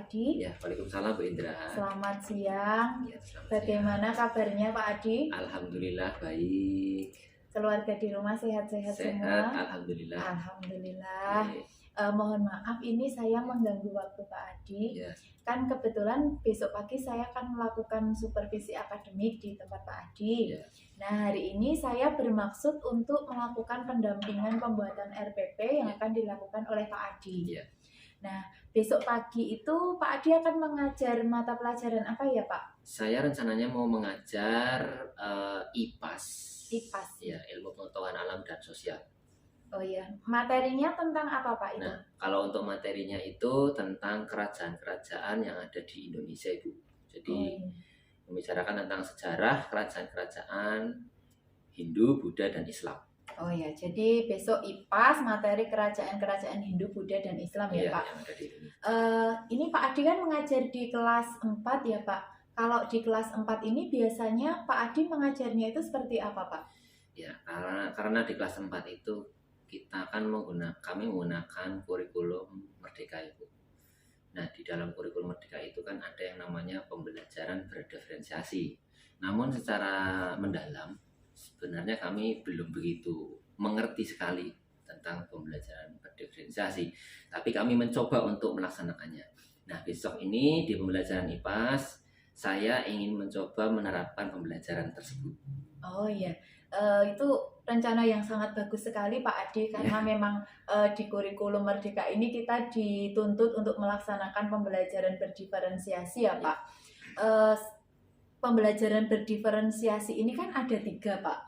Adi. Ya, Waalaikumsalam Bu Indra. Selamat siang. Ya, selamat Bagaimana kabarnya Pak Adi? Alhamdulillah baik. Keluarga di rumah sehat-sehat semua? Alhamdulillah. Alhamdulillah. Oke. Mohon maaf ini saya mengganggu waktu Pak Adi. Ya, Kan kebetulan besok pagi saya akan melakukan supervisi akademik di tempat Pak Adi. ya, Nah, hari ini saya bermaksud untuk melakukan pendampingan pembuatan RPP yang Ya. akan dilakukan oleh Pak Adi. Ya. Nah, besok pagi itu Pak Adi akan mengajar mata pelajaran apa ya Pak? Saya rencananya mau mengajar IPAS. IPAS. Ya, ilmu pengetahuan alam dan sosial. Oh iya, materinya tentang apa Pak itu? Nah, kalau untuk materinya itu tentang kerajaan-kerajaan yang ada di Indonesia, Ibu. Jadi membicarakan tentang sejarah kerajaan-kerajaan Hindu, Buddha, dan Islam. Oh ya, jadi besok IPAS materi kerajaan-kerajaan Hindu, Buddha, dan Islam ya Iya, Pak? yang ada di Indonesia. Ini Pak Adi kan mengajar di kelas 4 ya Pak? Kalau di kelas 4 ini biasanya Pak Adi mengajarnya itu seperti apa Pak? Ya, karena di kelas 4 itu kami menggunakan kurikulum Merdeka, Ibu. Nah, di dalam kurikulum Merdeka itu kan ada yang namanya pembelajaran berdiferensiasi. Namun secara mendalam sebenarnya kami belum begitu mengerti sekali tentang pembelajaran berdiferensiasi. Tapi kami mencoba untuk melaksanakannya. Nah, besok ini di pembelajaran IPAS saya ingin mencoba menerapkan pembelajaran tersebut. Oh iya, itu rencana yang sangat bagus sekali Pak Adi karena memang di kurikulum Merdeka ini kita dituntut untuk melaksanakan pembelajaran berdiferensiasi ya Pak. Pembelajaran berdiferensiasi ini kan ada 3 Pak.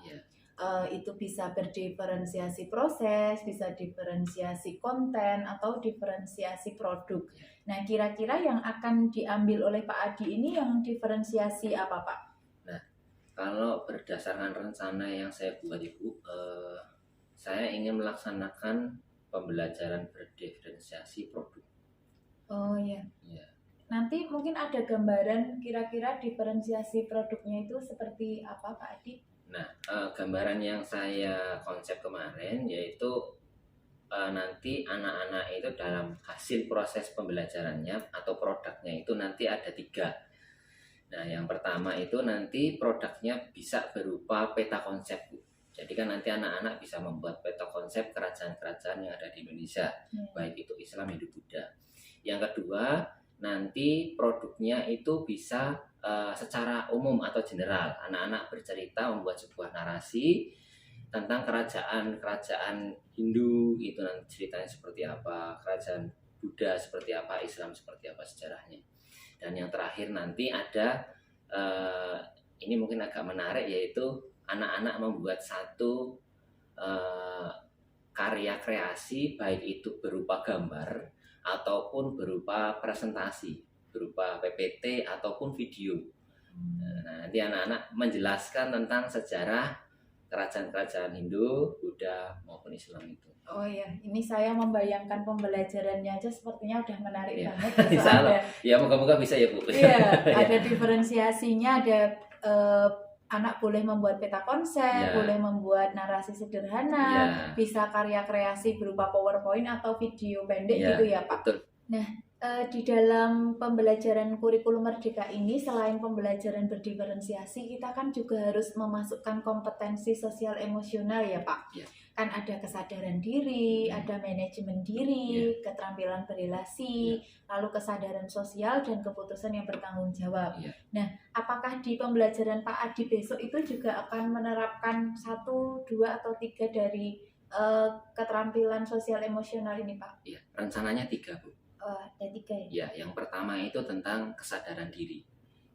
Itu bisa berdiferensiasi proses, bisa diferensiasi konten, atau diferensiasi produk. Nah, kira-kira yang akan diambil oleh Pak Adi ini yang diferensiasi apa Pak? Kalau berdasarkan rencana yang saya buat Ibu, saya ingin melaksanakan pembelajaran berdiferensiasi produk. Oh iya. Ya. Nanti mungkin ada gambaran kira-kira diferensiasi produknya itu seperti apa Pak Adi? Nah, gambaran yang saya konsep kemarin yaitu nanti anak-anak itu dalam hasil proses pembelajarannya atau produknya itu nanti ada 3. Nah, yang pertama itu nanti produknya bisa berupa peta konsep, Bu. Jadi kan nanti anak-anak bisa membuat peta konsep kerajaan-kerajaan yang ada di Indonesia, baik itu Islam, Hindu, Buddha. Yang kedua, nanti produknya itu bisa secara umum atau general. Anak-anak bercerita membuat sebuah narasi tentang kerajaan-kerajaan Hindu, itu nanti ceritanya seperti apa, kerajaan Buddha seperti apa, Islam seperti apa sejarahnya. Dan yang terakhir nanti ada ini mungkin agak menarik, yaitu anak-anak membuat satu karya kreasi, baik itu berupa gambar ataupun berupa presentasi, berupa PPT ataupun video. Nah, nanti anak-anak menjelaskan tentang sejarah kerajaan-kerajaan Hindu, Buddha maupun Islam itu. Oh iya, ini saya membayangkan pembelajarannya aja sepertinya udah menarik banget. Ya, moga-moga bisa ya Bu. Iya, ada diferensiasinya, ada anak boleh membuat peta konsep, boleh membuat narasi sederhana, bisa karya kreasi berupa PowerPoint atau video pendek gitu ya Pak. Betul. Nah, di dalam pembelajaran kurikulum Merdeka ini selain pembelajaran berdiferensiasi, kita kan juga harus memasukkan kompetensi sosial emosional ya Pak. Kan ada kesadaran diri, ada manajemen diri, keterampilan berrelasi, lalu kesadaran sosial dan keputusan yang bertanggung jawab. Nah, apakah di pembelajaran Pak Adi besok itu juga akan menerapkan 1, 2, atau 3 dari keterampilan sosial emosional ini Pak? Iya, rencananya 3 Bu. Ada 3 ya? Ya, yang pertama itu tentang kesadaran diri.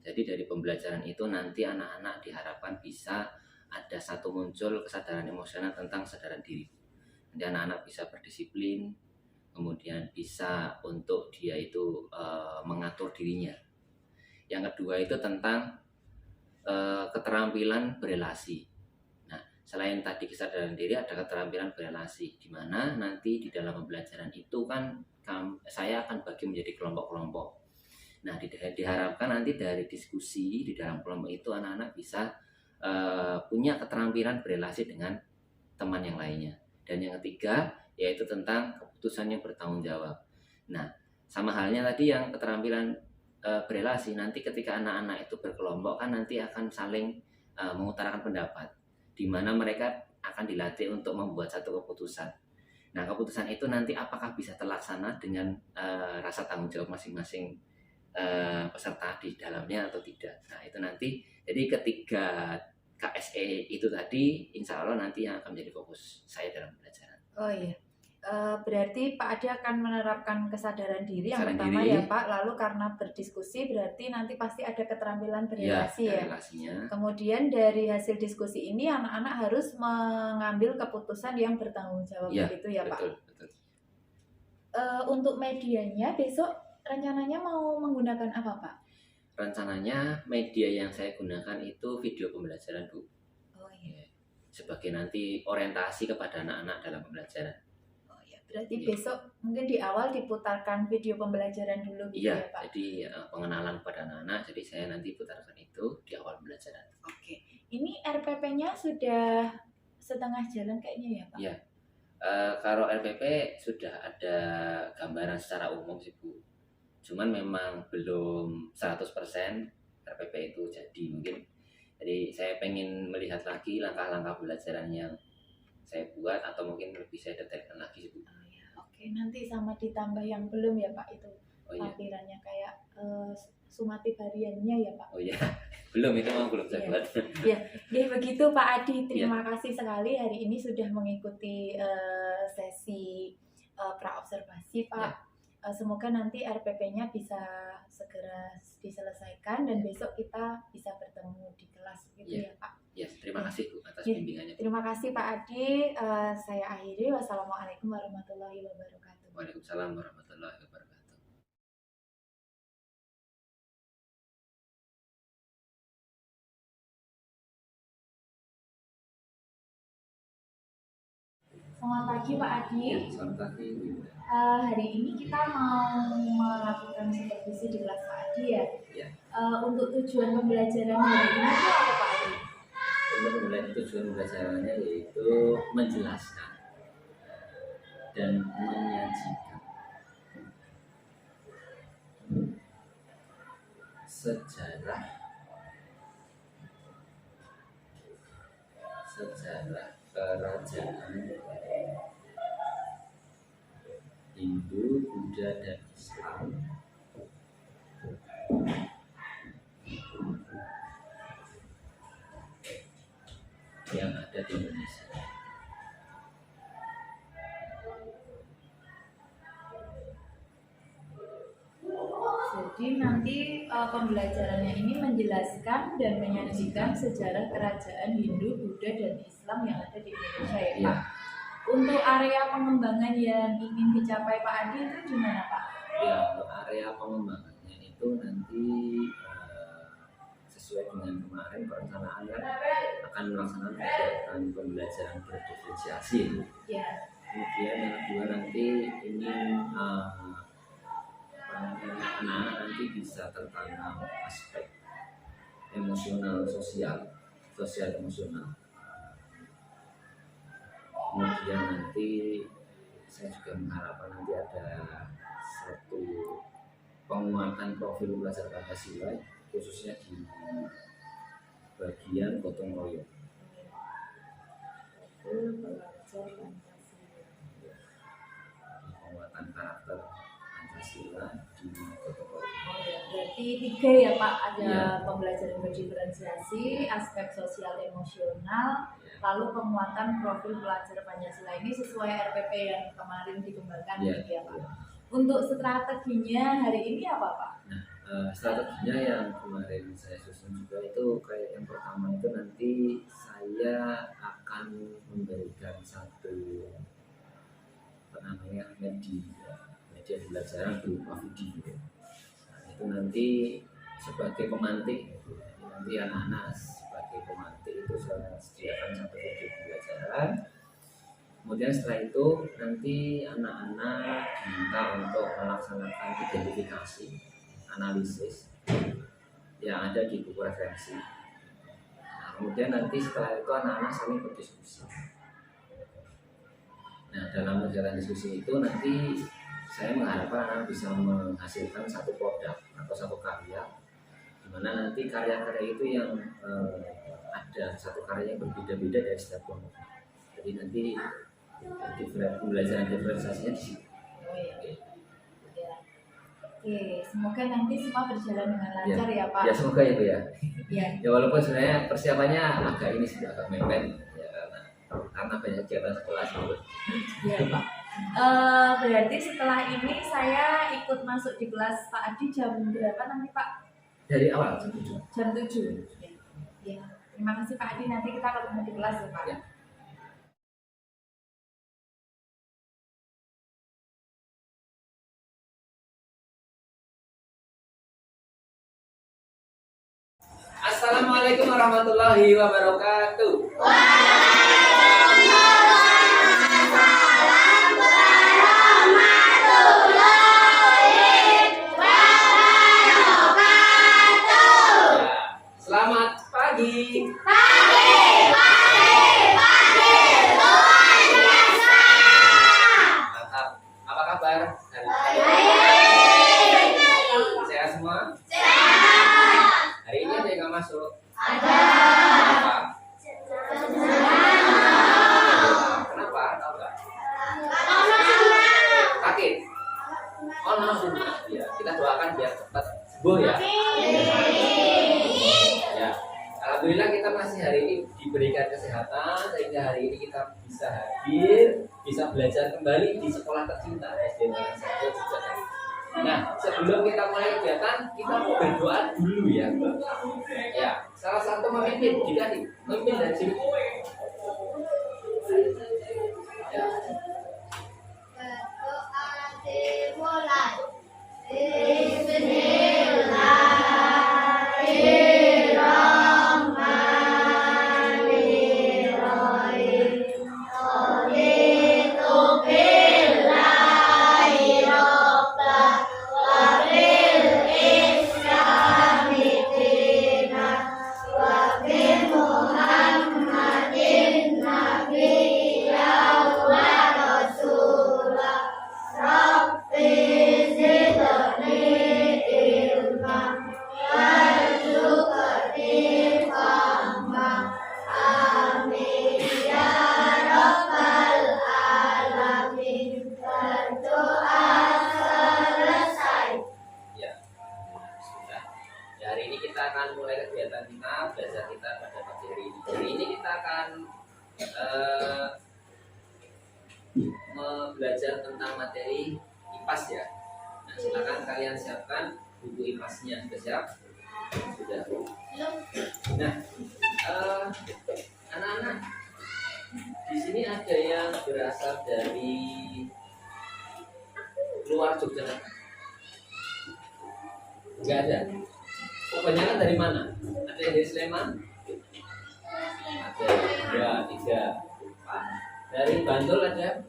Jadi dari pembelajaran itu nanti anak-anak diharapkan bisa ada satu muncul kesadaran emosional tentang kesadaran diri. Nanti anak-anak bisa berdisiplin, kemudian bisa untuk dia itu mengatur dirinya. Yang kedua itu tentang keterampilan berelasi. Nah, selain tadi kesadaran diri, ada keterampilan berelasi, di mana nanti di dalam pembelajaran itu kan saya akan bagi menjadi kelompok-kelompok. Nah, diharapkan nanti dari diskusi di dalam kelompok itu anak-anak bisa punya keterampilan berelasi dengan teman yang lainnya. Dan yang ketiga yaitu tentang keputusan yang bertanggung jawab. Nah, Sama halnya tadi yang keterampilan berelasi, nanti ketika anak-anak itu berkelompok kan nanti akan saling mengutarakan pendapat, di mana mereka akan dilatih untuk membuat satu keputusan. Nah, keputusan itu nanti apakah bisa terlaksana dengan rasa tanggung jawab masing-masing peserta di dalamnya atau tidak. Nah, itu nanti, jadi ketiga KSE itu tadi, insya Allah nanti yang akan menjadi fokus saya dalam pelajaran. Oh iya. Berarti Pak Adi akan menerapkan kesadaran diri yang Kesadaran pertama diri. ya Pak, lalu karena berdiskusi berarti nanti pasti ada keterampilan berelasi ya. Relasinya. Kemudian dari hasil diskusi ini anak-anak harus mengambil keputusan yang bertanggung jawab begitu ya Pak. Betul. Untuk medianya besok rencananya mau menggunakan apa Pak? Rencananya media yang saya gunakan itu video pembelajaran, Bu. Oh iya. Sebagai nanti orientasi kepada anak-anak dalam pembelajaran. Berarti besok mungkin di awal diputarkan video pembelajaran dulu gitu ya Pak? Jadi pengenalan kepada anak-anak, jadi saya nanti putarkan itu di awal pembelajaran. Oke, ini RPP-nya sudah setengah jalan kayaknya ya Pak? Iya, kalau RPP sudah ada gambaran secara umum sih Bu. Cuman memang belum 100% RPP itu jadi mungkin. Jadi saya pengen melihat lagi langkah-langkah pembelajaran yang saya buat atau mungkin lebih saya detailkan lagi sih Bu. Oke, nanti sama ditambah yang belum ya Pak itu lampirannya kayak sumatif hariannya ya Pak? Oh iya, belum, itu memang belum saya buat. Ya, begitu Pak Adi. Terima kasih sekali hari ini sudah mengikuti sesi praobservasi Pak. Semoga nanti RPP-nya bisa segera diselesaikan dan besok kita bisa bertemu di kelas gitu ya Pak. Terima kasih Bu atas bimbingannya. Terima kasih Pak Adi. Saya akhiri. Wassalamualaikum warahmatullahi wabarakatuh. Waalaikumsalam warahmatullahi wabarakatuh. Selamat pagi Pak Adi. Selamat pagi. Hari ini kita mau melakukan supervisi di kelas Pak Adi ya. Untuk tujuan pembelajaran hari ini itu apa Pak Adi? Untuk tujuan pembelajarannya yaitu menjelaskan dan menyajikan sejarah kerajaan Hindu, Buddha, dan Islam yang ada di Indonesia. Jadi nanti pembelajarannya ini menjelaskan dan menyajikan sejarah kerajaan Hindu, Buddha, dan Islam yang ada di Indonesia ya Pak. Untuk area pengembangan yang ingin dicapai Pak Adi itu gimana Pak? Ya, untuk area pengembangannya itu nanti sesuai dengan kemarin perencanaan akan melaksanakan kegiatan pembelajaran berdiferensiasi. Kemudian yang kedua nanti ingin anak-anak nanti bisa tertanam aspek emosional, sosial emosional. Kemudian nanti saya juga mengharapkan nanti ada satu penguatan profil belajar Pancasila khususnya di bagian gotong royong. Penguatan karakter Pancasila di gotong royong. Berarti 3 ya Pak, ada pembelajaran berdiferensiasi, aspek sosial emosional, lalu penguatan profil pelajar Pancasila. Ini sesuai RPP yang kemarin dikembangkan gitu ya Pak. Untuk strateginya hari ini apa Pak? Nah, strateginya yang kemarin saya susun juga itu kayak yang pertama itu nanti saya akan memberikan satu media pembelajaran berupa video. Nah, itu nanti sebagai pemantik, nanti anak-anak sebagai pemantik itu saya sediakan satu video pembelajaran. Kemudian setelah itu nanti anak-anak diminta untuk melaksanakan identifikasi, analisis yang ada di buku referensi. Nah, kemudian nanti setelah itu anak-anak saling berdiskusi. Nah, dalam perjalanan diskusi itu nanti saya mengharapkan anak bisa menghasilkan satu produk atau satu karya, di mana nanti karya-karya itu yang ada satu karya yang berbeda-beda dari setiap kelompok. Jadi nanti pembelajaran diferensiasinya di situ. Oke, semoga nanti semua berjalan dengan lancar ya Pak. Ya semoga ya Bu ya. Ya. Ya walaupun sebenarnya persiapannya agak ini sudah agak mepet ya, karena banyak kegiatan sekolah gitu. Ya Pak. Berarti setelah ini saya ikut masuk di kelas Pak Adi jam berapa nanti Pak? Dari awal jam 7. Jam 7. Ya. Terima kasih Pak Adi, nanti kita ketemu di kelas ya Pak. Ya. Assalamualaikum warahmatullahi wabarakatuh. Selamat pagi. Mantap. Apa kabar hari ini? Sehat semua? Hari ini ada yang nggak masuk? Kenapa? Kenapa? Tahu nggak? Sakit? Oh, langsung. Ya, kita doakan biar cepat sembuh ya. Ya, alhamdulillah kita masih hari ini diberikan kesehatan sehingga hari ini kita bisa hadir, bisa belajar kembali di sekolah tercinta SD Negeri 1 Yogyakarta. Nah, sebelum kita mulai kegiatan, kita mau berdoa dulu ya. Ya, salah satu memimpin, jadi memimpin dari sini. Ya. Hari ini kita akan mulai kegiatan kita, belajar kita pada pagi hari ini. Hari ini kita akan belajar tentang materi IPAS ya. Nah, silakan kalian siapkan buku IPAS-nya. Sudah siap? Sudah. Nah, anak-anak, di sini ada yang berasal dari luar Yogyakarta? Enggak ada. Kebanyakan dari mana? Ada yang dari Sleman? Ada 2, 3, 4. Dari Bantul ada?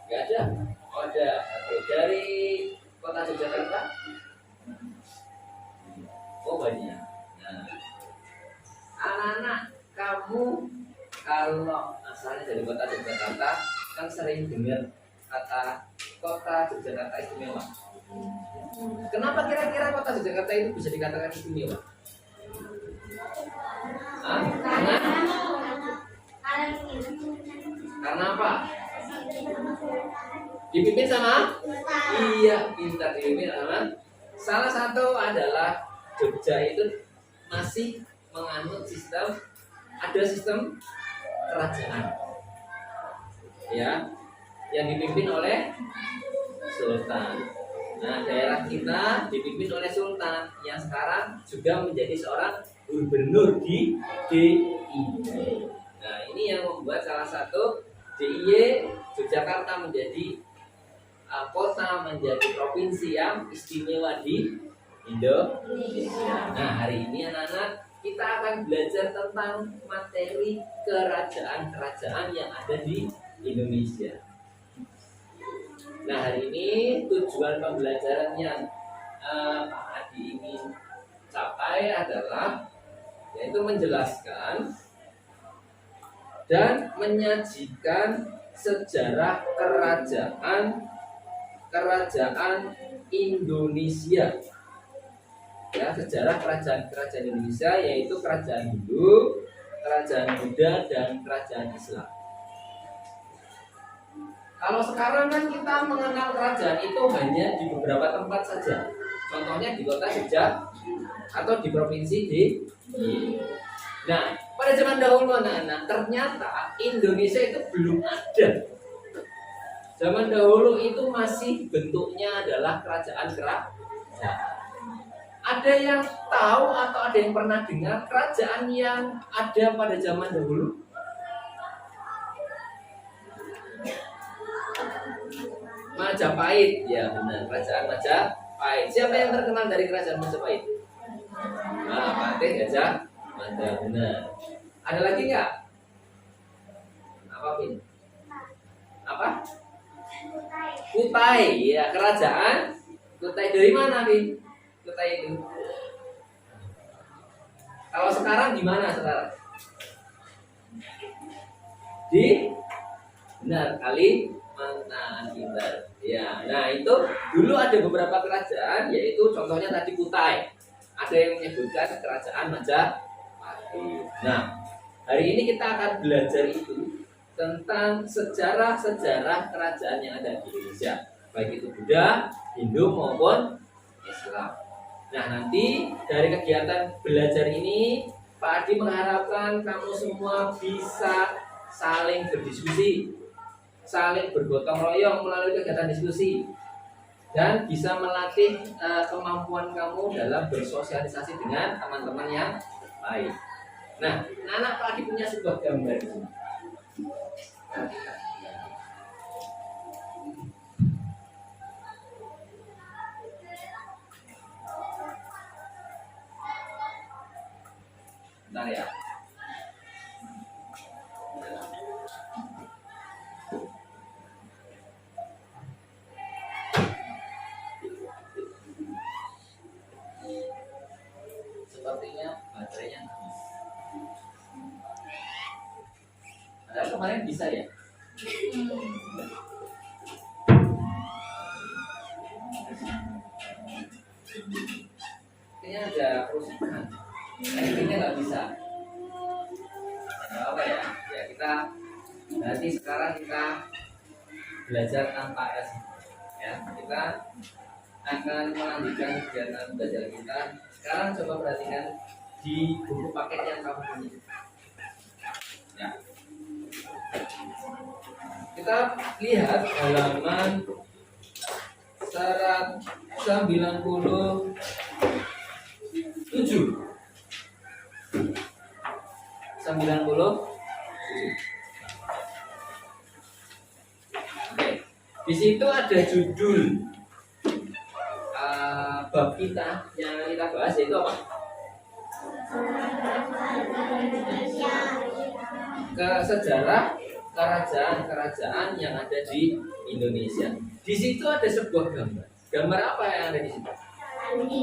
Enggak ada. Oh, ada. Oke. Dari kota Yogyakarta? Oh, banyak. Nah, anak-anak, kamu kalau asalnya dari kota Yogyakarta kan sering dengar kata kota Yogyakarta istimewa. Kenapa kira-kira kota Yogyakarta itu bisa dikatakan istimewa? Karena apa? Dipimpin sama? Iya, pintar dipimpin sama. Salah satu adalah Jogja itu masih menganut sistem, ada sistem kerajaan, ya, yang dipimpin oleh Sultan. Nah, daerah kita dipimpin oleh Sultan yang sekarang juga menjadi seorang gubernur di DIY. Nah, ini yang membuat salah satu DIY Yogyakarta menjadi kota, menjadi provinsi yang istimewa di Indonesia. Nah, hari ini anak-anak kita akan belajar tentang materi kerajaan-kerajaan yang ada di Indonesia. Nah, hari ini tujuan pembelajaran yang Pak Adi ingin capai adalah yaitu menjelaskan dan menyajikan sejarah kerajaan Indonesia. Ya, sejarah kerajaan Indonesia yaitu kerajaan Hindu, kerajaan Buddha, dan kerajaan Islam. Kalau sekarang kan kita mengenal kerajaan itu hanya di beberapa tempat saja. Contohnya di kota Jogja atau di provinsi di. Nah, pada zaman dahulu anak-anak, ternyata Indonesia itu belum ada. Zaman dahulu itu masih bentuknya adalah kerajaan. Ada yang tahu atau ada yang pernah dengar kerajaan yang ada pada zaman dahulu? Majapahit, ya benar, kerajaan Majapahit. Siapa yang terkenal dari kerajaan Majapahit? Nah, Patih Gajah Mada, benar. Ada lagi nggak? Apa Pin? Apa? Kutai, ya kerajaan Kutai. Dari mana Pin? Kutai itu. Kalau sekarang di mana sekarang? Di benar Kalimantan Timur. Ya, nah itu dulu ada beberapa kerajaan, yaitu contohnya tadi Kutai. Ada yang menyebutkan kerajaan Majapahit. Nah, hari ini kita akan belajar itu tentang sejarah kerajaan yang ada di Indonesia, baik itu Buddha, Hindu maupun Islam. Nah, nanti dari kegiatan belajar ini Pak Adi mengharapkan kamu semua bisa saling berdiskusi, saling bergotong royong melalui kegiatan diskusi, dan bisa melatih kemampuan kamu dalam bersosialisasi dengan teman-teman yang lain. Nah, anak Pak Adi punya sebuah gambar di sini. Bentar ya. Sepertinya baterainya habis. Ada kemarin bisa ya? Kayaknya ada kerusakan. Kayaknya nggak bisa. Apa ya? Ya kita nanti sekarang kita belajar tanpa es. Ya, kita akan melanjutkan kegiatan belajar kita. Sekarang coba perhatikan di buku paket yang kamu punya. Ya. Kita lihat halaman 97. Oke. Di situ ada judul bab kita yang kita bahas, yaitu apa? Sejarah kerajaan yang ada di Indonesia. Di situ ada sebuah gambar. Gambar apa yang ada di situ? Candi.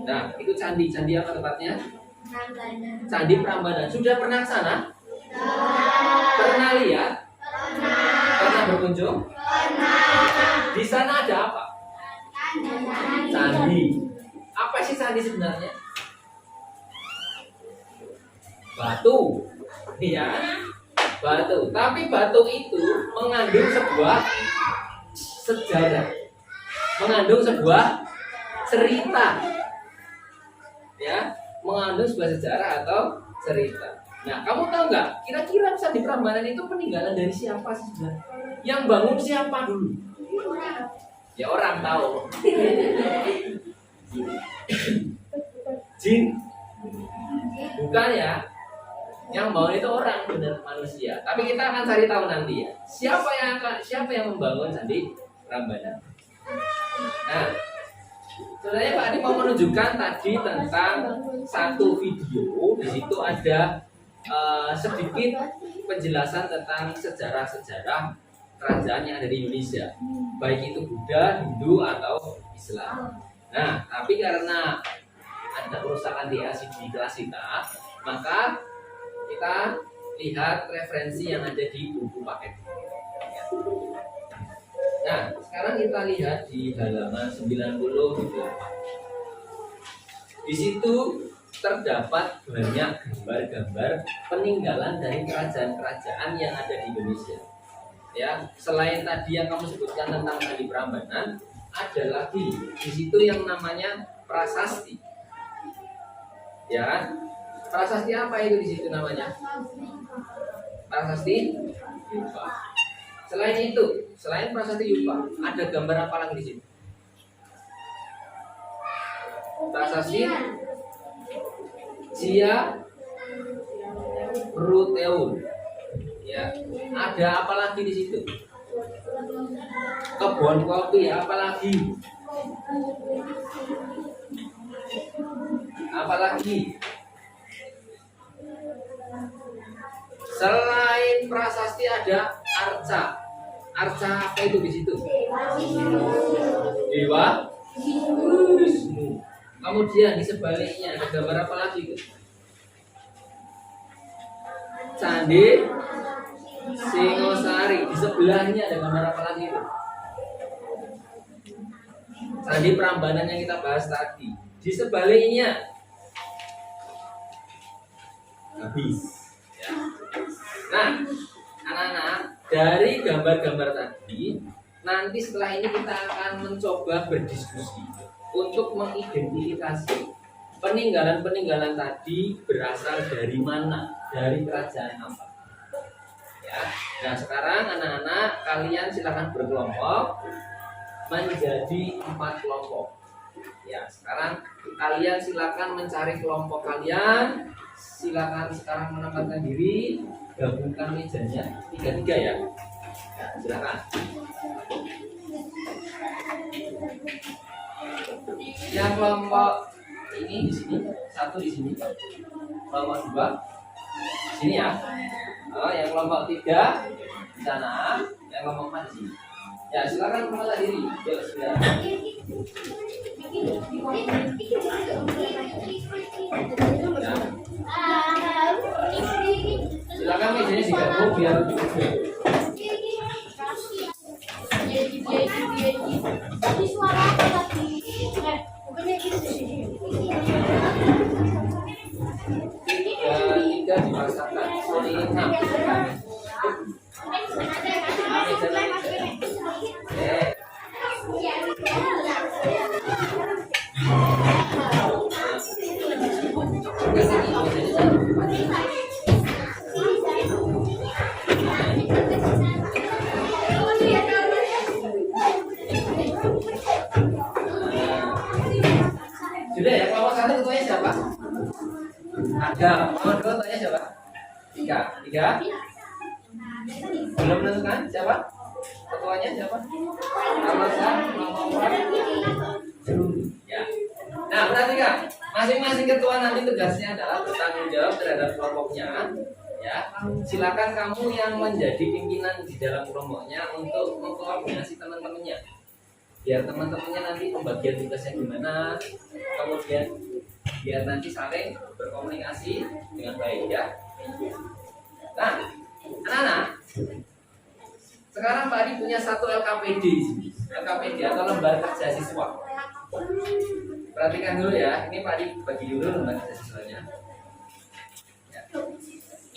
Nah, itu candi. Candi apa tempatnya? Prambanan. Candi Prambanan. Sudah pernah ke sana? Pernah lihat? Pernah berkunjung? Di sana ada apa? Candi. Apa sih candi sebenarnya? Batu. Iya, batu. Tapi batu itu mengandung sebuah sejarah, mengandung sebuah cerita, ya, mengandung sebuah sejarah atau cerita. Nah, kamu tahu nggak? Kira-kira Candi Prambanan itu peninggalan dari siapa sih sebenarnya? Yang bangun siapa dulu? Ya orang tahu. Jin? Bukan ya? Yang bangun itu orang, benar, manusia. Tapi kita akan cari tahu nanti ya. Siapa yang membangun Candi Prambanan? Nah, sebenarnya Pak Adi mau menunjukkan tadi tentang satu video. Di situ ada sedikit penjelasan tentang sejarah-sejarah kerajaan yang ada di Indonesia, baik itu Buddha, Hindu atau Islam. Nah, tapi karena ada kerusakan di LCD kelas kita, maka kita lihat referensi yang ada di buku paket. Ya. Nah, sekarang kita lihat di halaman 98. Di situ terdapat banyak gambar-gambar peninggalan dari kerajaan-kerajaan yang ada di Indonesia. Ya, selain tadi yang kamu sebutkan tentang Candi Prambanan, ada lagi di situ yang namanya prasasti. Ya, prasasti apa itu di situ namanya? Prasasti Yupa. Selain itu, selain prasasti Yupa, ada gambar apa lagi di situ? Prasasti Sia Ruteun. Ya, ada apa lagi di situ? Kebun kopi, apa lagi? Apa lagi? Selain prasasti ada arca. Arca apa itu di situ? Dewa Wisnu. Kemudian di sebaliknya ada gambar apa lagi itu? Candi Singosari. Di sebelahnya ada gambar apa lagi itu? Candi Prambanan yang kita bahas tadi. Di sebaliknya habis. Ya. Nah, anak-anak, dari gambar-gambar tadi, nanti setelah ini kita akan mencoba berdiskusi untuk mengidentifikasi peninggalan-peninggalan tadi berasal dari mana, dari kerajaan apa. Ya. Nah, sekarang anak-anak kalian silakan berkelompok menjadi 4 kelompok. Ya, sekarang kalian silakan mencari kelompok kalian. Silakan sekarang menempatkan diri, gabungkan mejanya 3-3 ya. Ya, silakan. Yang kelompok ini di sini, 1 di sini. Kelompok 2 di sini ya. Oh, yang kelompok 3 di sana, yang kelompok 4 di sini. Ya, silakan menempatkan diri. Yuk, silakan. Ya. Silakan mejanya digabung biar tiga dipaksakan. Sorry, 6. Sudah ya, kelompok 1 ketuanya siapa? Ada. Kelompok 2 ketuanya siapa? 3. Belum menentukan siapa? Ketuanya siapa? Alasan kelompok 4. Ya. Nah, perhatikan, masing-masing ketua nanti tugasnya adalah bertanggung jawab terhadap kelompoknya. Ya, silakan kamu yang menjadi pimpinan di dalam kelompoknya untuk mengkoordinasi teman-temannya. Biar teman-temannya nanti pembagian tugasnya gimana, kemudian biar nanti saling berkomunikasi dengan baik ya. Nah, anak-anak, sekarang Pak Adi punya 1 LKPD di sini. LKPD atau lembar kerja siswa. Perhatikan dulu ya, ini Pak Adi bagi dulu lembar kerja siswanya. Ya.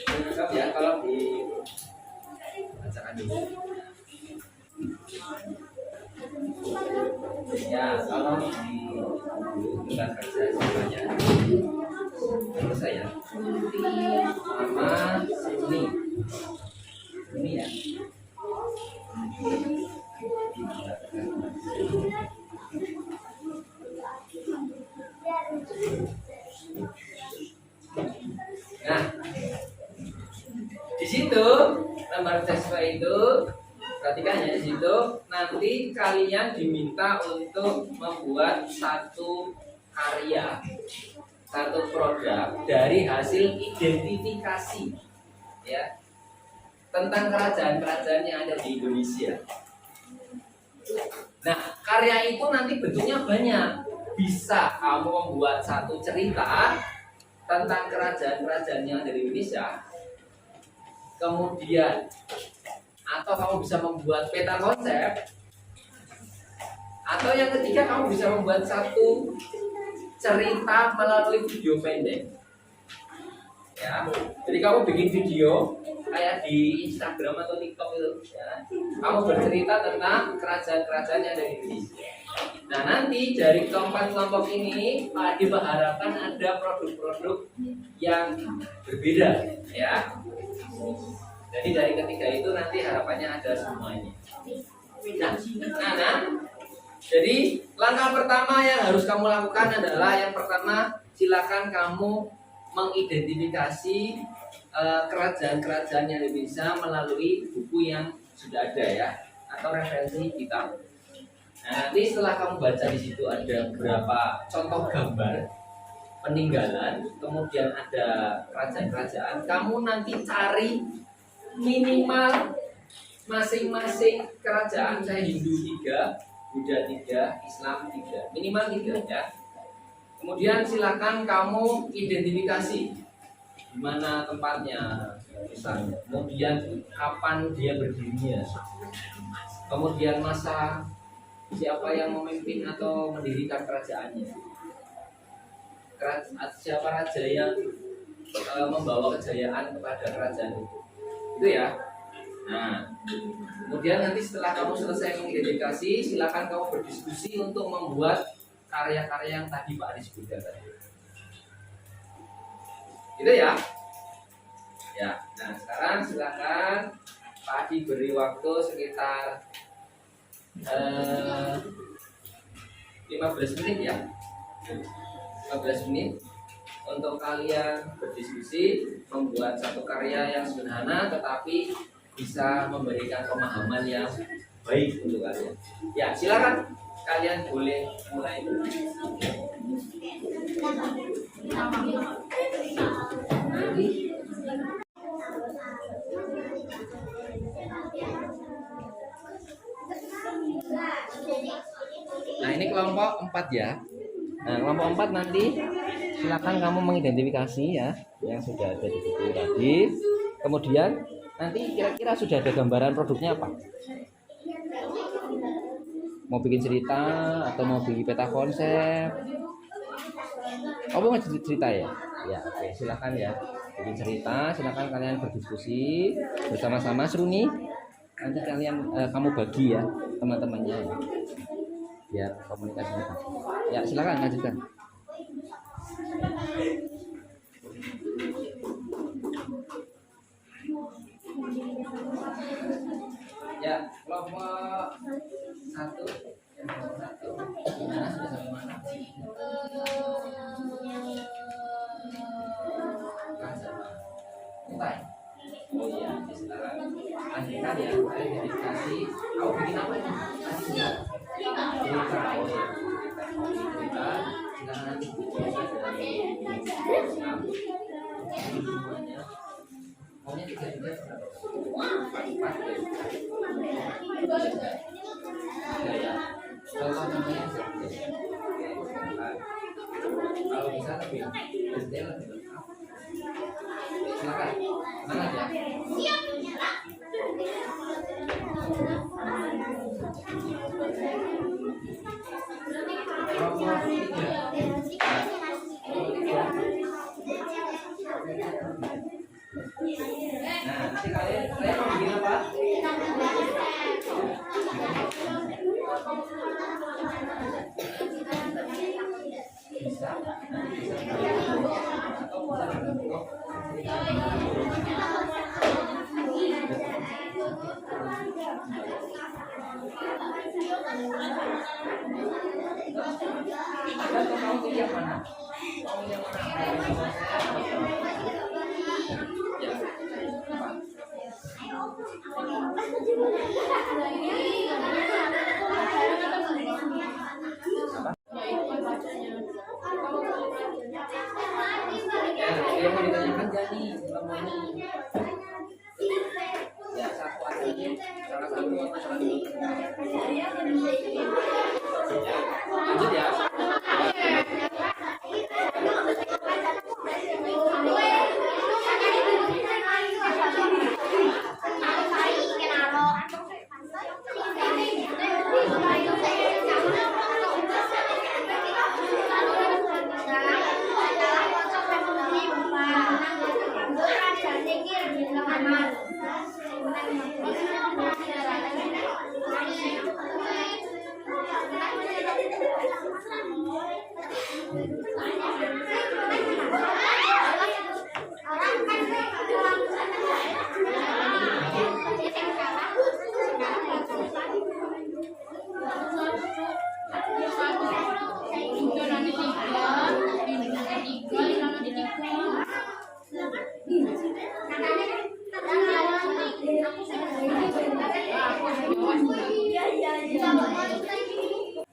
Cukup ya kalau dibacakan dulu. Ya, kalau di lembar kerja siswanya selesai ya. Sama sini. Ini ya. Nah, di situ lembar siswa itu, perhatikan ya, di situ nanti kalian diminta untuk membuat 1 karya, 1 produk dari hasil identifikasi ya tentang kerajaan-kerajaan yang ada di Indonesia. Nah, karya itu nanti bentuknya banyak. Bisa kamu membuat 1 cerita tentang kerajaan-kerajaan yang ada di Indonesia. Kemudian atau kamu bisa membuat peta konsep, atau yang ketiga kamu bisa membuat satu cerita melalui video pendek. Ya, jadi kamu bikin video kayak di Instagram atau TikTok itu, ya. Kamu bercerita tentang kerajaan-kerajaan yang ada di Indonesia. Nah, nanti dari kelompok-kelompok ini Pak Adi mengharapkan ada produk-produk yang berbeda, ya. Jadi dari ketiga itu nanti harapannya ada semuanya. Nah, jadi langkah pertama yang harus kamu lakukan adalah yang pertama, silakan kamu mengidentifikasi kerajaan-kerajaan yang bisa melalui buku yang sudah ada, ya, atau referensi kita. Nah, nanti setelah kamu baca di situ ada beberapa contoh gambar peninggalan, kemudian ada kerajaan-kerajaan, kamu nanti cari minimal masing-masing kerajaan, saya Hindu 3, Buddha 3, Islam 3, minimal 3, ya. Kemudian silakan kamu identifikasi di mana tempatnya, misalnya. Kemudian kapan dia berdirinya. Kemudian masa siapa yang memimpin atau mendirikan kerajaannya. Siapa raja yang membawa kejayaan kepada kerajaan itu. Itu, ya. Nah, kemudian nanti setelah kamu selesai mengidentifikasi, silakan kamu berdiskusi untuk membuat karya-karya yang tadi Pak Adi sebutkan tadi. Itu, ya. Ya, nah sekarang silakan Pak Adi beri waktu sekitar 15 menit, ya. 15 menit untuk kalian berdiskusi membuat satu karya yang sederhana tetapi bisa memberikan pemahaman yang baik untuk kalian. Ya, silakan kalian boleh mulai. Nah, ini kelompok 4, ya. Nah, kelompok 4 nanti silakan kamu mengidentifikasi, ya, yang sudah ada di buku tadi. Kemudian nanti kira-kira sudah ada gambaran produknya apa? Mau bikin cerita atau mau bikin peta konsep? Kamu mau cerita, ya? Ya, oke, silakan, ya. Bikin cerita, silakan kalian berdiskusi bersama-sama. Seru nih. Nanti kalian kamu bagi, ya, teman-temannya, ya. Biar komunikasinya bagus. Ya, silakan lanjutkan. Ya, kelompok 1. Gimana, sudah sampai mana? Mulai. Oh iya, sekarang lanjutkan, ya. Identifikasi. Kamu bikin apa nih? Cerita. Oh iya. Cerita. Silakan nanti dicoba dari semuanya. Maunya 3 juga. 4. Ya. Kalau namanya kalau bisa lebih detail, lebih lengkap. Silakan. Mana aja? Nah, nanti kalian mau bikin apa? Bisa. Kamu pilih yang mana? Kamu yang mana? Ya. Yang mau ditanyakan jadi kamu ini. Ya, satu aja. Salah satu masalah dulu. Lanjut, ya.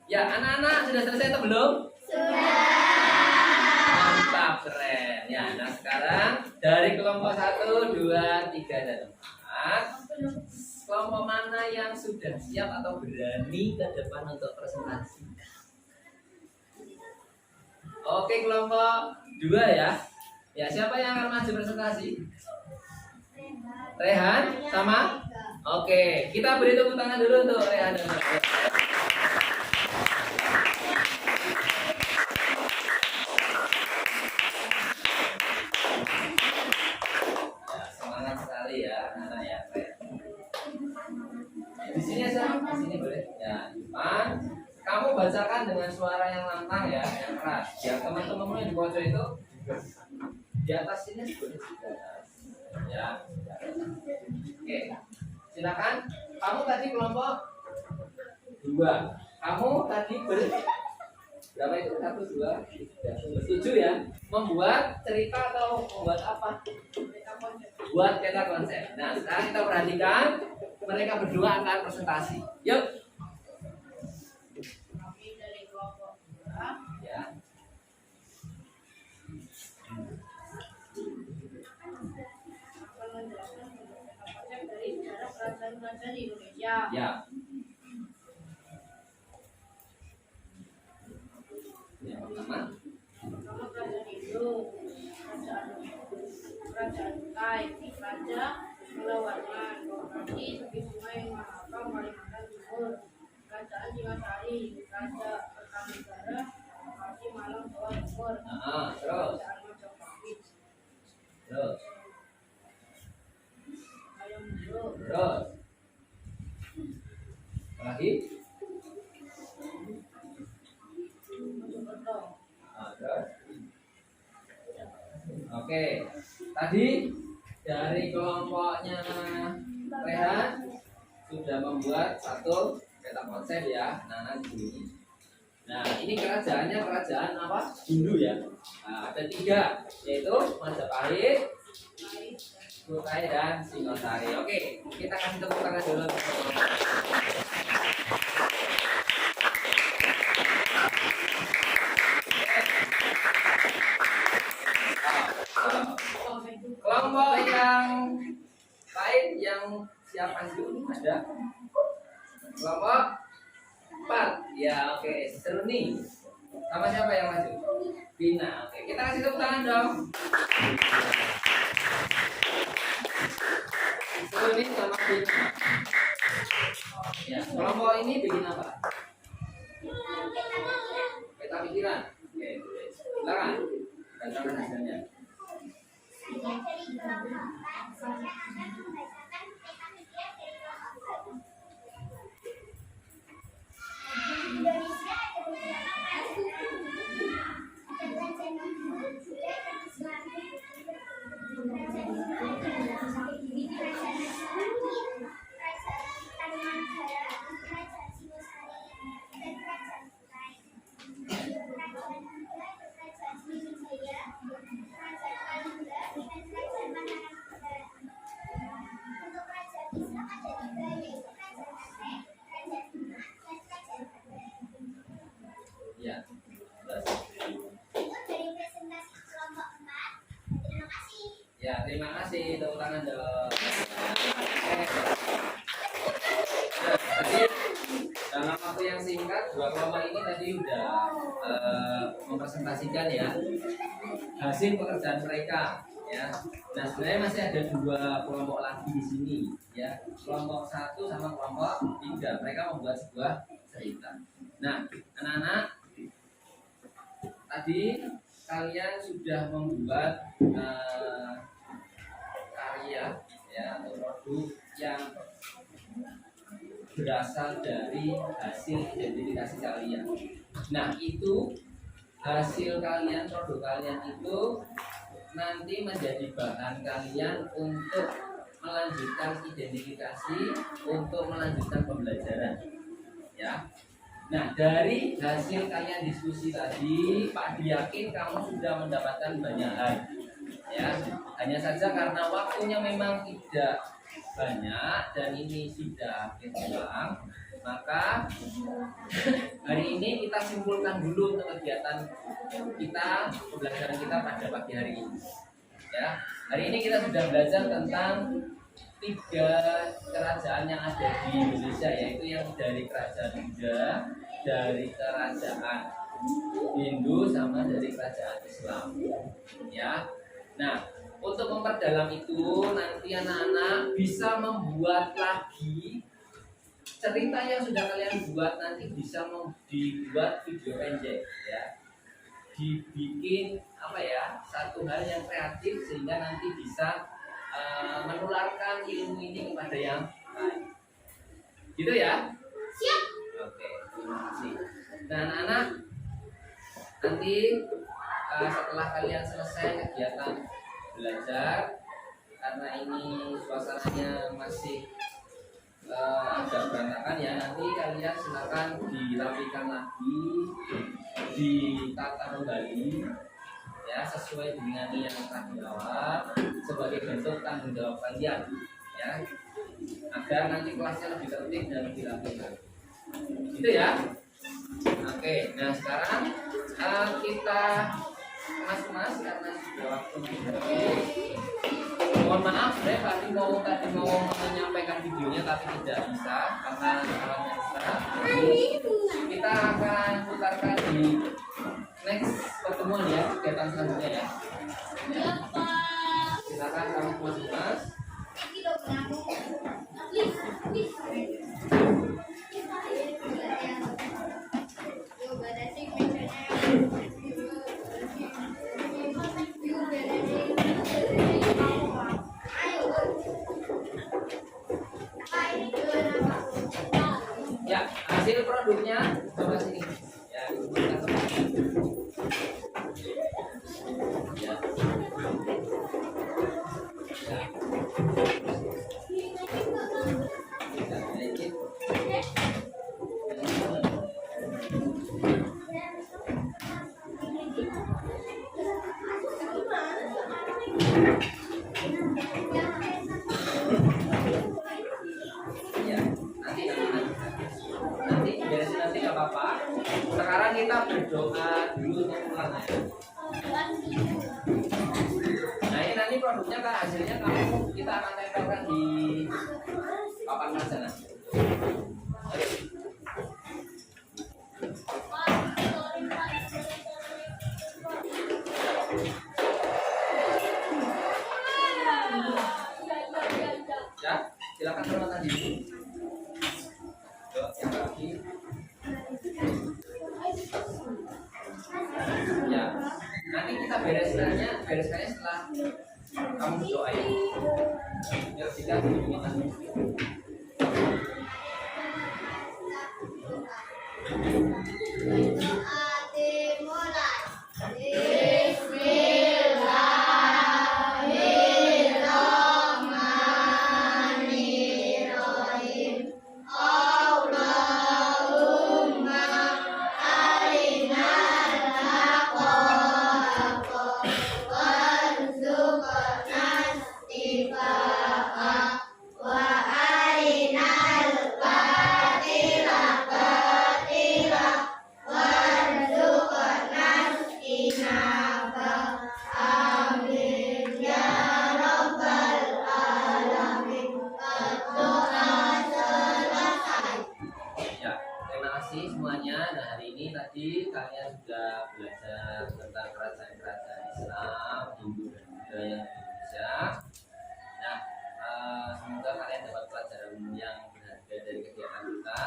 Ya, anak-anak sudah selesai atau belum? Mantap, keren. Ya, nah sekarang dari kelompok 1, 2, 3 dan 4. Kelompok mana yang sudah siap atau berani ke depan untuk presentasi? Oke, kelompok 2 ya. Ya, siapa yang akan maju presentasi? Rehan sama? Oke, kita beri tepuk tangan dulu untuk Rehan dan Rehan. Ya, semangat sekali ya anak-anak ya. Di sini aja, di sini boleh. Ya, depan. Kamu bacakan dengan suara yang lantang ya, yang keras. Biar teman-temanmu yang di pojok itu di atas sini boleh juga. Ya. Oke. Silakan. Kamu tadi kelompok 2. Kamu tadi berapa itu? 1, 2, 3, 7 ya. Membuat cerita atau membuat apa? Buat peta konsep. Nah, sekarang kita perhatikan mereka berdua akan presentasi. Yuk. Ya. Kerajaan di Indonesia. Ya. Yang pertama. Kerajaan Hindu, kerajaan Thai, Raja Mulawarman, Kaki tepi sungai Mahakam, Kalimantan Timur, kerajaan Singasari, Raja Kertanegara, Kaki Malang, Jawa Timur, Terus. kerajaan Majapahit, Terus. Ayam Buruk, Terus. Lagi. Mojokerto. Terus. Oke. Tadi dari kelompoknya Rehan sudah membuat satu peta konsep ya. Nah, di sini. Nah, ini kerajaannya kerajaan apa? Hindu ya. Nah, ada 3, yaitu Majapahit, Kutai dan Singosari. Oke, kita kasih tepuk tangan dulu. Kelompok yang lain yang siapa sih? Ada? Kelompok 4. Ya, oke. Seru nih. Sama siapa yang maju? Bina. Oke, kita kasih tepuk tangan dong. Seru nih sama Bina. Ya, kelompok ini bikin apa? Peta pikiran. Oke, silakan. Bacakan hasilnya. Indonesia ada beberapa Ya. Ya, terima kasih. Tepuk tangan dong. Tadi dalam waktu yang singkat, 2 kelompok ini tadi udah mempresentasikan ya hasil pekerjaan mereka. Ya, nah sebenarnya masih ada 2 kelompok lagi di sini. Ya, kelompok 1 sama kelompok 3. Mereka membuat sebuah cerita. Nah, anak-anak, tadi kalian sudah membuat karya ya atau produk yang berasal dari hasil identifikasi kalian. Nah, itu hasil kalian, produk kalian itu nanti menjadi bahan kalian untuk melanjutkan identifikasi, untuk melanjutkan pembelajaran. Ya. Nah, dari hasil kalian diskusi tadi, Pak Adi yakin kamu sudah mendapatkan banyak hal. Ya, hanya saja karena waktunya memang tidak banyak dan ini sudah akhir pulang, maka hari ini kita simpulkan dulu untuk kegiatan kita, pembelajaran kita pada pagi hari ini. Ya, hari ini kita sudah belajar tentang 3 kerajaan yang ada di Indonesia, yaitu yang dari kerajaan Buddha, dari kerajaan Hindu, sama dari kerajaan Islam. Ya, nah, untuk memperdalam itu nanti anak-anak bisa membuat lagi cerita yang sudah kalian buat, nanti bisa dibuat video pendek, ya, dibikin apa ya, satu hal yang kreatif sehingga nanti bisa menularkan ilmu ini kepada yang lain. Gitu ya? Siap. Oke, terima kasih. Nah, anak-anak, nanti setelah kalian selesai kegiatan belajar, karena ini suasananya masih agak berantakan ya, nanti kalian silakan dirapikan lagi, ditata kembali ya, sesuai dengan yang tadi awal, sebagai bentuk tanggung jawab kalian ya, agar nanti kelasnya lebih tertib dan lebih rapi lagi. Gitu ya. Oke, nah sekarang kita mas karena sudah waktu habis. Mohon maaf, saya tadi mau menyampaikan videonya tapi tidak bisa karena alatnya rusak. Kita akan putarkan di next pertemuan ya, kegiatan selanjutnya ya. Silakan kamu mas. Ya, hasil produknya coba sini. Ya, kita ya. Ya, nanti beresin nanti nggak apa-apa. Sekarang kita berdoa dulu untuk pulang ya. Nah, ini nanti produknya kan hasilnya kita akan tempelkan di papan sana. Ya, silakan teman-teman dulu. Yang lagi. Ya, nanti kita bereskannya setelah kamu berdoain. Ya, kita hidupnya. Semuanya. Nah, hari ini tadi kalian sudah belajar tentang kerajaan-kerajaan Islam, Hindu dan Buddha yang di Indonesia. Nah, semoga kalian dapat pelajaran yang berharga dari kegiatan kita.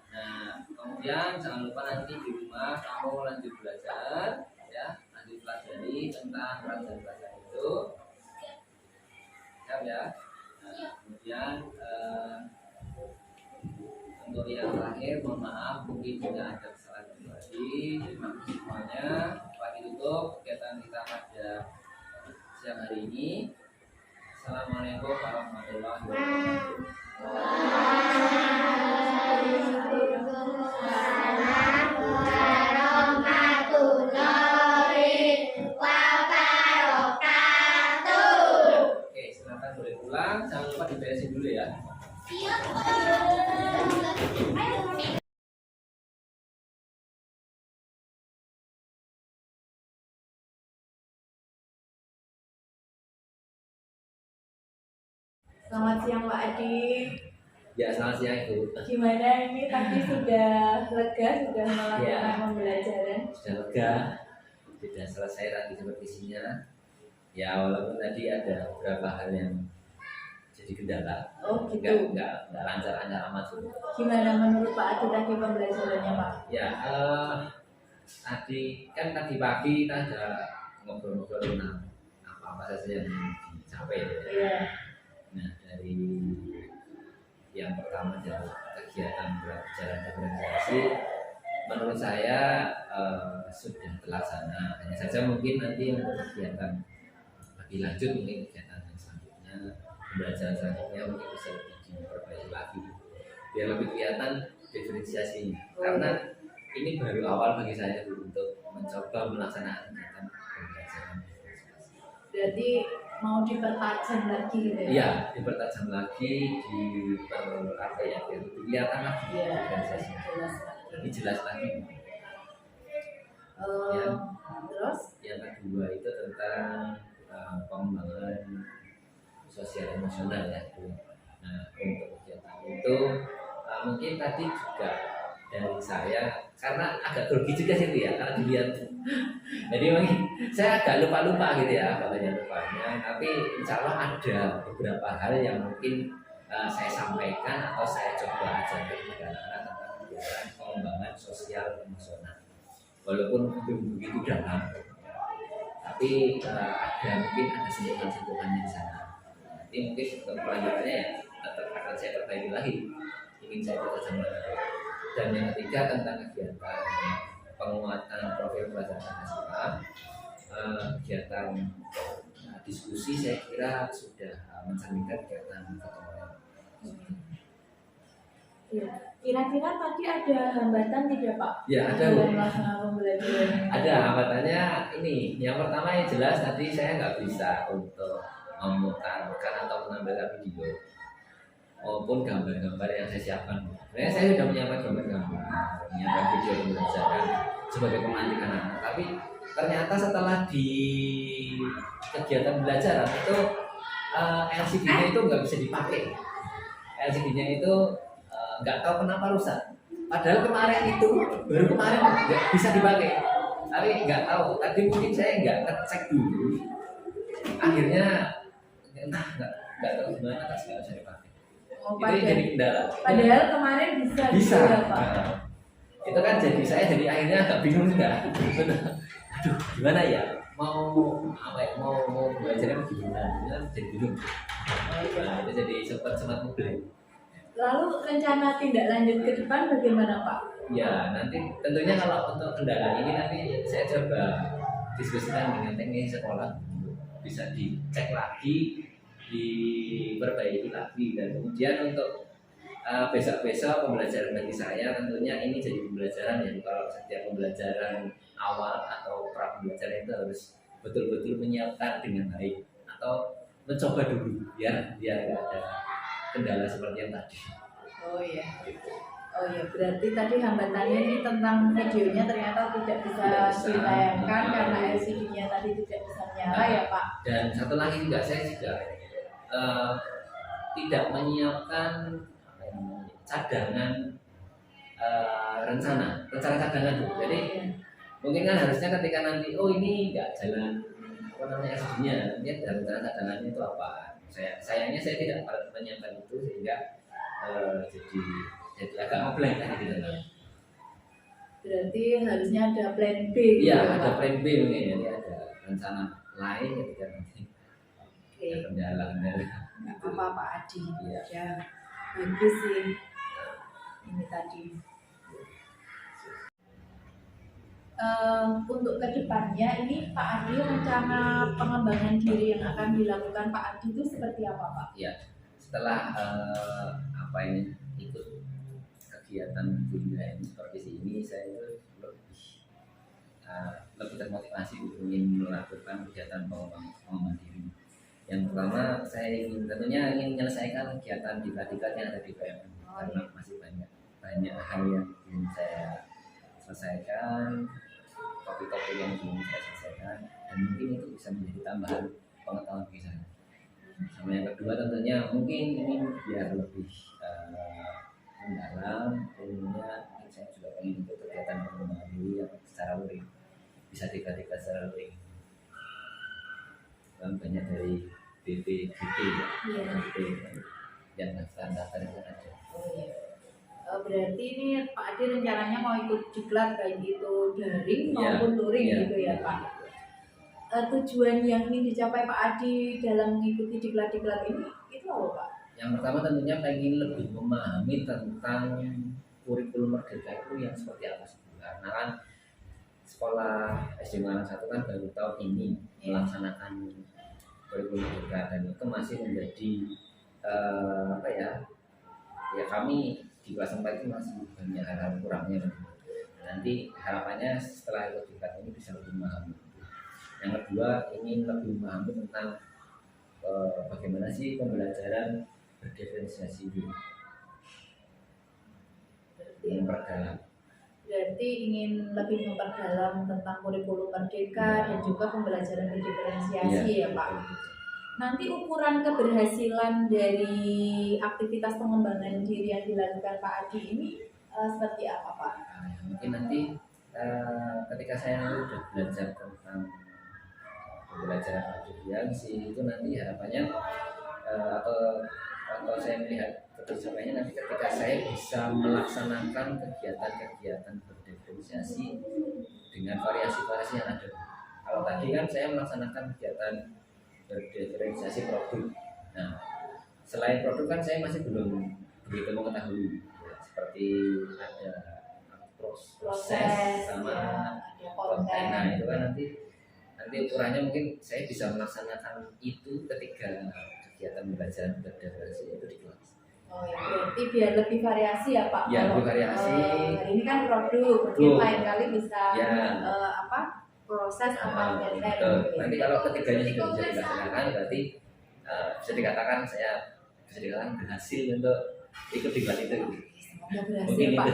Nah, kemudian jangan lupa nanti di rumah kamu lanjut belajar, ya, lanjut pelajari tentang kerajaan-kerajaan itu. Siap ya. Nah, kemudian Kemudian untuk yang terakhir, mohon maaf mungkin tidak ada kesalahan pribadi. Terima kasih semuanya. Pagi tutup kegiatan kita pada siang hari ini. Assalamualaikum warahmatullahi wabarakatuh. Oke, silakan boleh pulang. Jangan lupa diberesin dulu ya. Selamat siang Pak Adi. Ya, selamat siang Ibu. Gimana ini tadi sudah lega, sudah melakukan Ya. pembelajaran? Sudah lega, sudah selesai tadi supervisinya. Ya, walaupun tadi ada beberapa hal yang jadi kendala. Oh gitu. Enggak lancar-lancar amat sih. Gimana menurut Pak Adi tadi pembelajarannya Pak? Ya, tadi pagi kita ada ngobrol-ngobrol tentang apa saja yang dicapai. Iya. Nah, dari yang pertama dari kegiatan berjalan diferensiasi, menurut saya sudah terlaksana. Hanya saja mungkin nanti untuk kegiatan lebih lanjut, mungkin kegiatan yang selanjutnya, pembelajaran selanjutnya mungkin bisa lebih diperbaiki lagi biar lebih kelihatan diferensiasinya. Karena ini baru awal bagi saya untuk mencoba melaksanakan kegiatan pembelajaran diferensiasi. Berarti mau dipertajam lagi gitu ya? Iya, dipertajam lagi, apa ya, biar lebih kelihatan lagi Iya, diferensiasinya. jelas lagi. Lebih jelas lagi. Ya. Terus? Yang kedua itu tentang pengembangan sosial emosional ya. Nah, untuk kegiatan itu mungkin tadi juga dari saya karena agak grogi juga sih itu ya, karena dilihat. Jadi mungkin saya agak lupa gitu ya, agak banyak lupanya. Tapi insya Allah ada beberapa hal yang mungkin saya sampaikan atau saya coba ajarkan kepada anak-anak tentang kegiatan pengembangan sosial emosional. Walaupun belum begitu dalam, tapi ada mungkin ada sentuhan-sentuhannya di sana. Nanti mungkin untuk kelanjutannya ya tetap akan saya perbaiki lagi. Ingin saya pertajam lagi. Dan yang ketiga tentang kegiatan penguatan profil pelajar Pancasila, kegiatan diskusi saya kira sudah mencerminkan kegiatan pertemuan. Iya. Kira-kira tadi ada hambatan tidak Pak? Ya ada. Dalam melaksanakan pembelajaran. Ada hambatannya ini. Yang pertama yang jelas tadi saya nggak bisa untuk memutarkan atau menampilkan video maupun gambar-gambar yang saya siapkan. Sebenarnya saya sudah menyiapkan gambar-gambar, menyiapkan video pembelajaran sebagai pemantik anak-anak. Tapi ternyata setelah di kegiatan pembelajaran itu LCD-nya itu nggak bisa dipakai. LCD-nya itu nggak tahu kenapa rusak. Padahal kemarin itu baru kemarin nggak bisa dipakai. Tapi nggak tahu. Tadi mungkin saya nggak ngecek dulu. Akhirnya entah nggak tahu gimana nggak bisa dipakai. Oh, Itu yang jadi kendala. padahal kemarin bisa. Bisa. juga, Pak. Nah, itu kan jadi saya jadi akhirnya agak bingung nggak. Aduh gimana ya? Mau apa ya? Mau belajarnya gimana? Jadi bingung. Nah, itu jadi sempat mobil. Lalu rencana tindak lanjut ke depan bagaimana Pak? Ya nanti tentunya kalau untuk kendala ini nanti saya coba diskusikan dengan teknis sekolah, bisa dicek lagi, diperbaiki lagi, dan kemudian untuk besok-besok pembelajaran bagi saya tentunya ini jadi pembelajaran yang kalau setiap pembelajaran awal atau pra pembelajaran itu harus betul-betul menyiapkan dengan baik atau mencoba dulu biar nggak ada kendala seperti yang tadi. Oh iya. Oh iya, berarti tadi hambatannya ini tentang videonya ternyata tidak bisa ditayangkan karena LCD-nya tadi tidak bisa nyala ya Pak. Dan satu lagi juga saya juga tidak menyiapkan cadangan rencana cadangan tuh. Jadi mungkin kan harusnya ketika nanti ini nggak jalan apa namanya LCD-nya, nanti ada rencana cadangannya itu apa. Sayangnya saya tidak menyiapkan itu sehingga jadi agak ngeblank tadi di dalam. Berarti harusnya ada plan B. Iya, gitu, ada Pak. plan B mungkin, jadi ada rencana lain ketika nanti Oke. ada kendala. Nggak apa Pak Adi. Iya. Ya, bagus sih ini tadi. Untuk kedepannya ini Pak Adi, rencana pengembangan diri yang akan dilakukan Pak Adi itu seperti apa Pak? Ya, setelah apa ini ikut kegiatan budaya ini seperti ini, saya itu lebih termotivasi untuk ingin melakukan kegiatan pengembangan diri. Yang pertama, saya tentunya ingin menyelesaikan kegiatan diklat-diklat yang ada di PMN karena masih banyak hal yang ingin saya selesaikan, topik-topik yang ingin saya selesaikan, dan mungkin itu bisa menjadi tambahan pengetahuan bagi saya. Sama yang kedua tentunya mungkin ini biar lebih mendalam ilmunya, mungkin saya juga ingin ikut kegiatan pengembangan diri yang secara luring, bisa diklat-diklat secara luring. Kan banyak dari BPGT ya, Iya. yang daftar itu ada. Oh iya. Berarti ini Pak Adi rencananya mau ikut diklat baik itu daring maupun luring gitu ya Pak. Tujuan yang ingin dicapai Pak Adi dalam mengikuti diklat-diklat ini itu apa Pak? Yang pertama tentunya pengen lebih memahami tentang kurikulum merdeka itu yang seperti apa sih. Karena kan sekolah SD Malang 1 kan baru tahun ini melaksanakan kurikulum merdeka, dan itu masih menjadi apa ya kami di kelas 4 itu masih banyak hal-hal kurangnya. Nanti harapannya setelah ikut diklat ini bisa lebih memahami. Yang kedua, ingin lebih memahami tentang bagaimana sih pembelajaran berdiferensiasi itu, memperdalam. Berarti ingin lebih memperdalam tentang kurikulum merdeka dan juga pembelajaran berdiferensiasi ya Pak. Nanti ukuran keberhasilan dari aktivitas pengembangan diri yang dilakukan Pak Adi ini seperti apa Pak? Mungkin nanti ketika saya sudah belajar tentang pembelajaran audiensi itu, nanti harapannya atau saya melihat ketercapaiannya nanti ketika saya bisa melaksanakan kegiatan-kegiatan berdiferensiasi dengan variasi-variasi yang ada. Kalau tadi kan saya melaksanakan kegiatan berdiferensiasi produk. Nah, selain produk kan saya masih belum begitu mengetahui seperti ada proses sama konten. Nah, itu kan nanti ukurannya mungkin saya bisa melaksanakan itu ketika kegiatan belajar berdiferensiasi itu di kelas. Oh ya, berarti biar lebih variasi ya Pak. Ya, lebih variasi. Ini kan produk, mungkin lain kali bisa ya. Proses apa konten. Nanti kalau ketiganya sudah bisa dilaksanakan, berarti bisa dikatakan saya berhasil untuk ikut di kelas itu. Semoga berhasil Pak.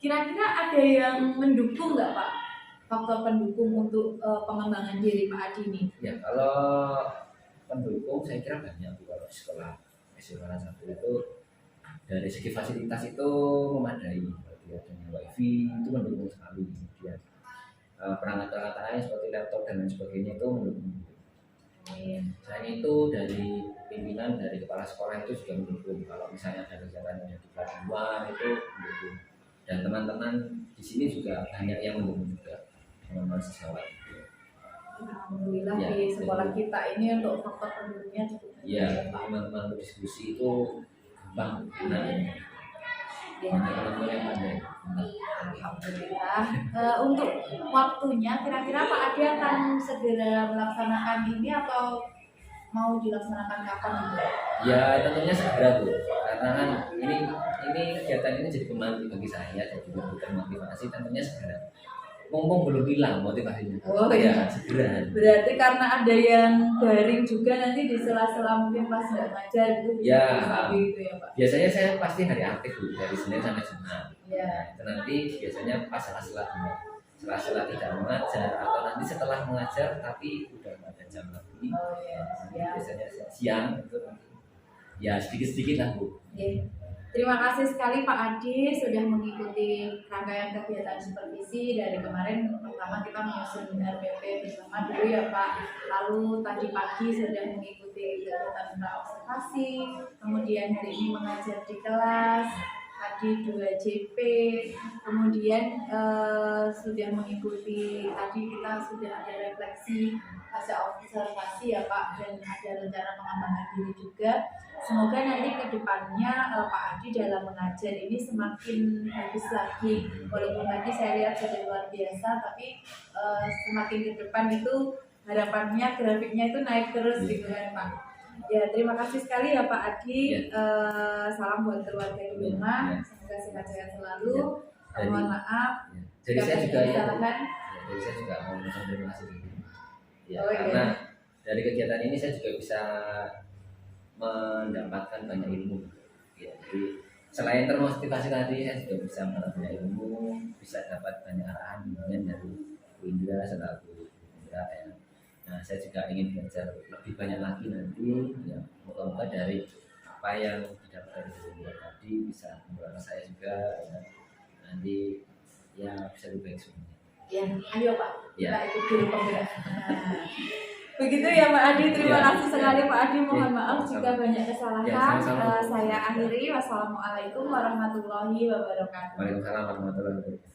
Kira-kira ada yang mendukung nggak Pak? Faktor pendukung untuk pengembangan diri Pak Adi ini? Ya, kalau pendukung saya kira banyak. Kalau di sekolah SMA 1 itu dari segi fasilitas itu memadai, berarti adanya wifi itu mendukung sekali. Kemudian perangkat-perangkat lain seperti laptop dan lain sebagainya itu mendukung. Selain itu dari pimpinan, dari kepala sekolah itu juga mendukung. Kalau misalnya ada kegiatan yang di kelas luar itu mendukung. Dan teman-teman di sini juga banyak yang mendukung juga, teman-teman siswawati. Alhamdulillah di sekolah kita ini untuk faktor pendukungnya cukup banyak. Ya, teman-teman berdiskusi itu gampang. Teman-teman yang pandai. Alhamdulillah. Untuk waktunya kira-kira Pak Adi akan segera melaksanakan ini atau mau dilaksanakan kapan gitu? Ya tentunya segera tuh, karena kan ini kegiatan ini jadi pemantik bagi saya dan juga termotivasi, tentunya segera. Mumpung belum hilang motivasinya. Oh iya, segera. Berarti karena ada yang daring juga, nanti di sela-sela mungkin pas nggak ngajar gitu ya, gitu ya Pak. Biasanya saya pasti hari aktif Bu, dari Senin sampai Jumat. Ya. Nah, itu nanti biasanya pas sela-sela tidak mengajar, atau nanti setelah mengajar tapi udah nggak ada jam lagi. Oh iya, siap. Biasanya siang itu nanti. Ya sedikit-sedikit lah Bu. Oke. Terima kasih sekali Pak Adi sudah mengikuti rangkaian kegiatan supervisi. Dari kemarin pertama kita menyusun RPP bersama dulu ya Pak. Lalu tadi pagi sudah mengikuti kegiatan observasi, kemudian hari ini mengajar di kelas. Tadi Adi 2 JP, kemudian sudah mengikuti, tadi kita sudah ada refleksi fase observasi ya Pak, dan ada rencana pengembangan diri juga. Semoga nanti ke depannya Pak Adi dalam mengajar ini semakin bagus lagi. Walaupun tadi saya lihat sudah luar biasa, tapi semakin ke depan itu harapannya grafiknya itu naik terus gitu kan Pak. Ya, terima kasih sekali ya Pak Adi. Salam buat keluarga di rumah. Semoga sehat-sehat selalu. Mohon maaf. Jadi saya juga kesalahan. jadi saya juga mau mengucapkan terima kasih dulu. Ya, Oh, iya. karena dari kegiatan ini saya juga bisa mendapatkan banyak ilmu. Ya, jadi selain termotivasi tadi, saya juga bisa mendapatkan banyak ilmu, bisa dapat banyak arahan kemudian dari Bu Indra selaku Indra ya. Nah, saya juga ingin belajar lebih banyak lagi nanti. Ya, moga-moga dari apa yang didapat dari Bu Indra tadi bisa membuat saya juga ya, nanti ya bisa lebih baik semuanya. Ya, ayo Pak. Ya. Kita ikut dulu pembelaan. Nah, begitu ya Pak Adi. Terima Ya. kasih sekali Pak Adi. Mohon Ya, maaf jika sama-sama. banyak kesalahan. Ya, sama-sama. Saya akhiri. Wassalamualaikum warahmatullahi wabarakatuh. Waalaikumsalam warahmatullahi wabarakatuh.